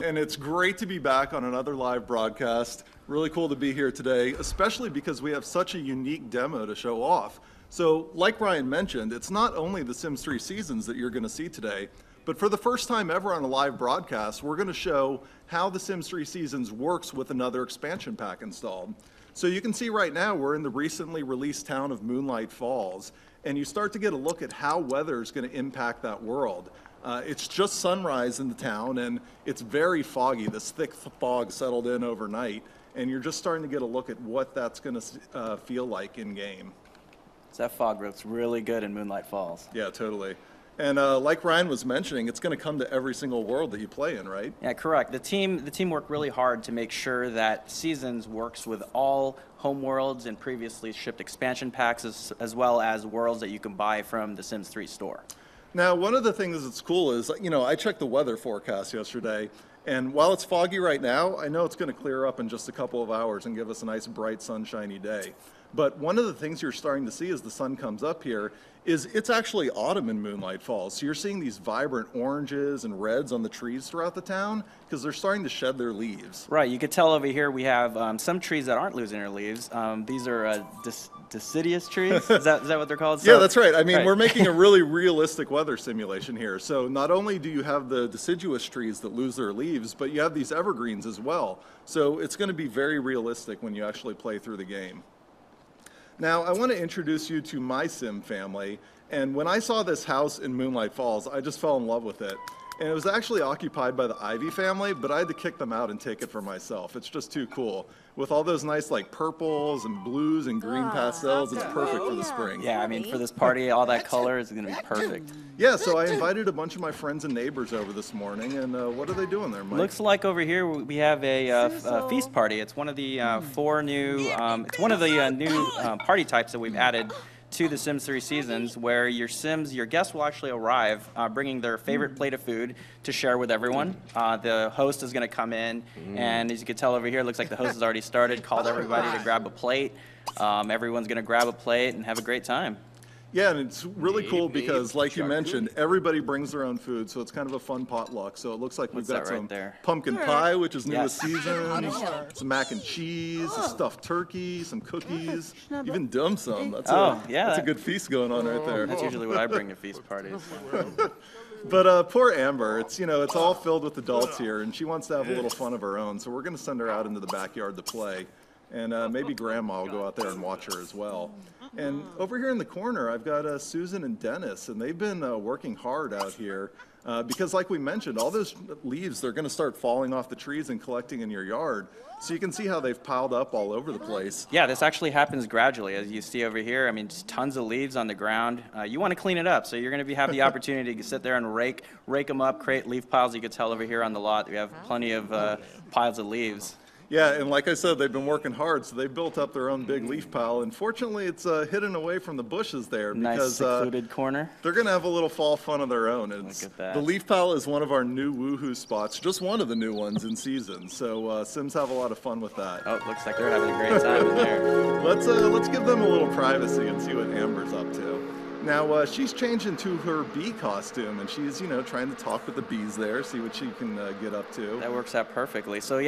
And it's great to be back on another live broadcast. Really cool to be here today, especially because we have such a unique demo to show off. So like Ryan mentioned, it's not only the Sims 3 Seasons that you're going to see today, but for the first time ever on a live broadcast, we're going to show how the Sims 3 Seasons works with another expansion pack installed. So you can see right now we're in the recently released town of Moonlight Falls, and you start to get a look at how weather is going to impact that world. It's just sunrise in the town, and it's very foggy. This thick fog settled in overnight, and you're just starting to get a look at what that's going to feel like in-game. So that fog looks really good in Moonlight Falls. Yeah, totally. And like Ryan was mentioning, it's going to come to every single world that you play in, right? Yeah, correct. The team worked really hard to make sure that Seasons works with all home worlds and previously shipped expansion packs, as well as worlds that you can buy from the Sims 3 store. Now, one of the things that's cool is, you know, I checked the weather forecast yesterday, and while it's foggy right now, I know it's going to clear up in just a couple of hours and give us a nice, bright, sunshiny day. But one of the things you're starting to see as the sun comes up here is it's actually autumn in Moonlight Falls. So you're seeing these vibrant oranges and reds on the trees throughout the town because they're starting to shed their leaves. Right. You could tell over here we have some trees that aren't losing their leaves. These are deciduous trees. Is that what they're called? Yeah, that's right. I mean, right. We're making a really realistic weather simulation here. So not only do you have the deciduous trees that lose their leaves, but you have these evergreens as well. So it's going to be very realistic when you actually play through the game. Now, I want to introduce you to my Sim family, and when I saw this house in Moonlight Falls, I just fell in love with it. And it was actually occupied by the Ivy family, but I had to kick them out and take it for myself. It's just too cool. With all those nice like purples and blues and green pastels, it's perfect for the spring. Yeah, I mean, for this party, all that color is going to be perfect. Yeah, so I invited a bunch of my friends and neighbors over this morning, and what are they doing there, Mike? Looks like over here we have a feast party. It's one of the four new, it's one of the new party types that we've added to the Sims 3 Seasons, where your guests will actually arrive bringing their favorite plate of food to share with everyone. The host is going to come in, and as you can tell over here, it looks like the host has already started, called everybody to grab a plate. Everyone's going to grab a plate and have a great time. Yeah, and it's really cool because, like you mentioned, everybody brings their own food, so it's kind of a fun potluck. So it looks like we've got some pumpkin pie, which is new this season, some mac and cheese, a stuffed turkey, some cookies, even dim sum. That's a good feast going on right there. That's usually what I bring to feast parties. But poor Amber, it's all filled with adults here, and she wants to have a little fun of her own. So we're going to send her out into the backyard to play. And maybe Grandma will go out there and watch her as well. And over here in the corner, I've got Susan and Dennis, and they've been working hard out here because, like we mentioned, all those leaves, they're going to start falling off the trees and collecting in your yard. So you can see how they've piled up all over the place. Yeah, this actually happens gradually, as you see over here. I mean, just tons of leaves on the ground. You want to clean it up, so you're going to have the opportunity to sit there and rake them up, create leaf piles. You can tell over here on the lot, we have plenty of piles of leaves. Yeah, and like I said, they've been working hard, so they built up their own big leaf pile. And fortunately, it's hidden away from the bushes there because nice secluded corner. They're going to have a little fall fun of their own. Look at that. The leaf pile is one of our new woohoo spots, just one of the new ones in season. So Sims have a lot of fun with that. Oh, it looks like they're having a great time in there. Let's give them a little privacy and see what Amber's up to. Now, she's changed into her bee costume, and she's, trying to talk with the bees there, see what she can get up to. That works out perfectly. So, yeah.